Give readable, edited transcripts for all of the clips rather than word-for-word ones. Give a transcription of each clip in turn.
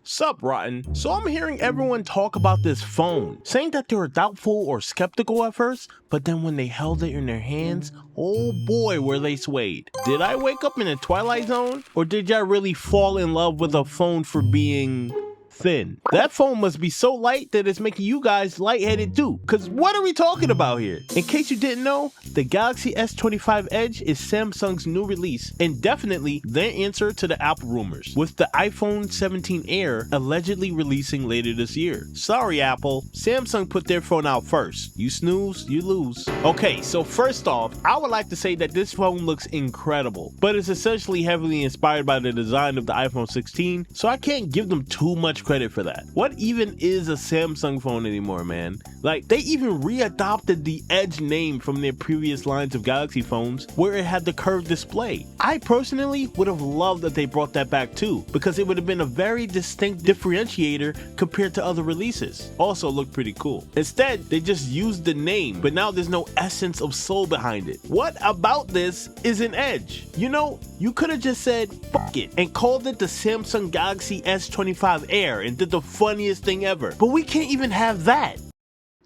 Sup, Rotten? So I'm hearing everyone talk about this phone, saying that they were doubtful or skeptical at first, but then when they held it in their hands, oh boy were they swayed. Did I wake up in a Twilight Zone? Or did y'all really fall in love with a phone for being thin? That phone must be so light that it's making you guys lightheaded too. Cause what are we talking about here? In case you didn't know, the Galaxy S25 Edge is Samsung's new release and definitely their answer to the Apple rumors, with the iPhone 17 Air allegedly releasing later this year. Sorry Apple, Samsung put their phone out first. You snooze, you lose. Okay, so first off, I would like to say that this phone looks incredible, but it's essentially heavily inspired by the design of the iPhone 16, so I can't give them too much credit for that. What even is a Samsung phone anymore, man? Like, they even readopted the Edge name from their previous lines of Galaxy phones where it had the curved display. I personally would have loved that they brought that back too, because it would have been a very distinct differentiator compared to other releases. Also looked pretty cool. Instead, they just used the name, but now there's no essence of soul behind it. What about this is an Edge? You know, you could have just said fuck it and called it the Samsung Galaxy S25 Air and did the funniest thing ever. But we can't even have that.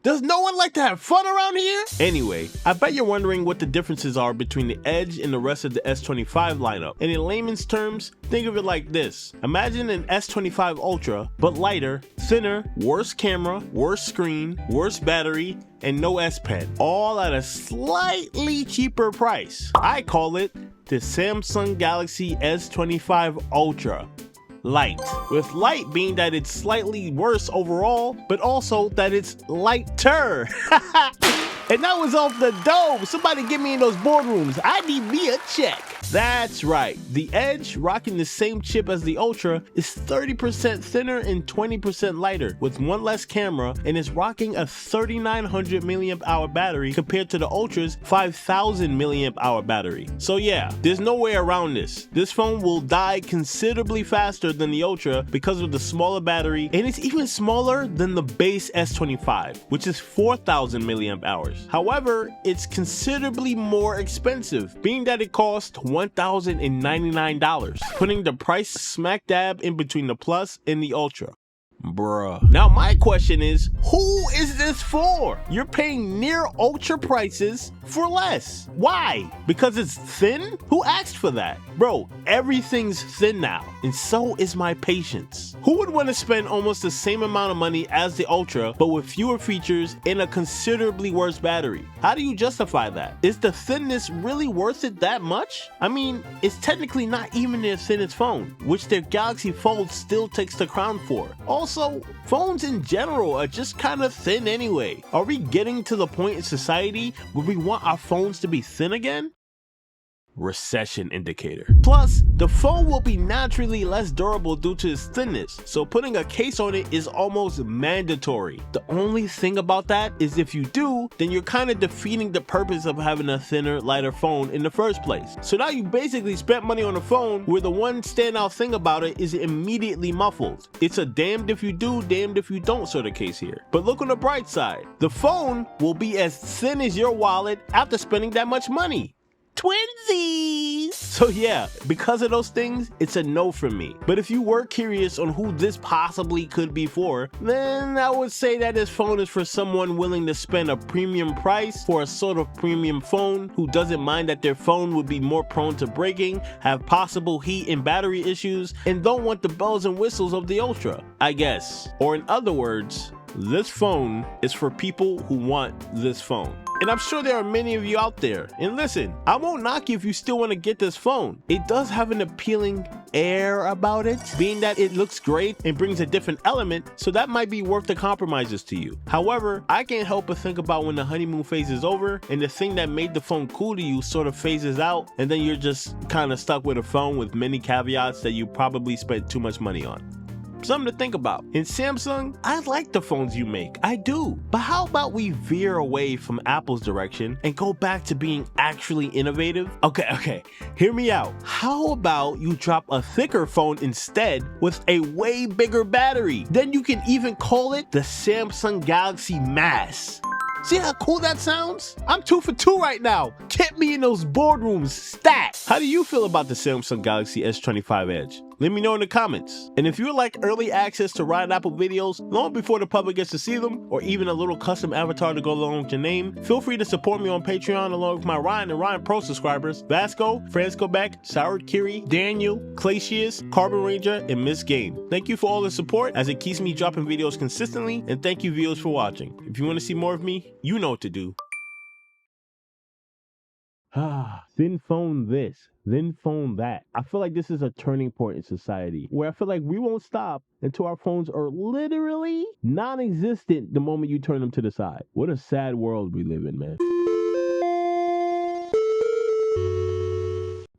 Does no one like to have fun around here? Anyway, I bet you're wondering what the differences are between the Edge and the rest of the S25 lineup. And in layman's terms, think of it like this. Imagine an S25 Ultra, but lighter, thinner, worse camera, worse screen, worse battery, and no S Pen, all at a slightly cheaper price. I call it the Samsung Galaxy S25 Ultra Light, with light being that it's slightly worse overall, but also that it's lighter. And that was off the dome. Somebody get me in those boardrooms. I need me a check. That's right. The Edge, rocking the same chip as the Ultra, is 30% thinner and 20% lighter, with one less camera, and is rocking a 3900 milliamp hour battery compared to the Ultra's 5000 milliamp hour battery. So yeah, there's no way around this. This phone will die considerably faster than the Ultra because of the smaller battery, and it's even smaller than the base S25, which is 4000 milliamp hours. However, it's considerably more expensive, being that it costs $1,099, putting the price smack dab in between the Plus and the Ultra. Bruh. Now my question is, who is this for? You're paying near Ultra prices for less. Why? Because it's thin? Who asked for that? Bro, everything's thin now, and so is my patience. Who would want to spend almost the same amount of money as the Ultra, but with fewer features and a considerably worse battery? How do you justify that? Is the thinness really worth it that much? I mean, it's technically not even their thinnest phone, which their Galaxy Fold still takes the crown for. Also, phones in general are just kind of thin anyway. Are we getting to the point in society where we want our phones to be thin again? Recession indicator. Plus, the phone will be naturally less durable due to its thinness, so putting a case on it is almost mandatory. The only thing about that is if you do, then you're kind of defeating the purpose of having a thinner, lighter phone in the first place. So now you basically spent money on a phone where the one standout thing about it is immediately muffled. It's a damned if you do, damned if you don't sort of case here. But look on the bright side. The phone will be as thin as your wallet after spending that much money. Twinsies! So yeah, because of those things, it's a no from me. But if you were curious on who this possibly could be for, then I would say that this phone is for someone willing to spend a premium price for a sort of premium phone, who doesn't mind that their phone would be more prone to breaking, have possible heat and battery issues, and don't want the bells and whistles of the Ultra, I guess. Or in other words, this phone is for people who want this phone. And I'm sure there are many of you out there. And listen, I won't knock you if you still want to get this phone. It does have an appealing air about it, being that it looks great and brings a different element, so that might be worth the compromises to you. However, I can't help but think about when the honeymoon phase is over and the thing that made the phone cool to you sort of phases out, and then you're just kind of stuck with a phone with many caveats that you probably spent too much money on. Something to think about. In Samsung, I like the phones you make, I do. But how about we veer away from Apple's direction and go back to being actually innovative? Okay, hear me out. How about you drop a thicker phone instead with a way bigger battery? Then you can even call it the Samsung Galaxy Mass. See how cool that sounds? I'm 2 for 2 right now. Get me in those boardrooms stat. How do you feel about the Samsung Galaxy S25 Edge? Let me know in the comments. And if you would like early access to Ryan Apple videos long before the public gets to see them, or even a little custom avatar to go along with your name, feel free to support me on Patreon along with my Ryan and Ryan Pro subscribers, Vasco, Francisco Beck, Sour Kiri, Daniel, Clacius, Carbon Ranger, and Miss Game. Thank you for all the support as it keeps me dropping videos consistently, and thank you viewers for watching. If you want to see more of me, you know what to do. Then phone this, then phone that. I feel like this is a turning point in society where I feel like we won't stop until our phones are literally non-existent the moment you turn them to the side. What a sad world we live in, man.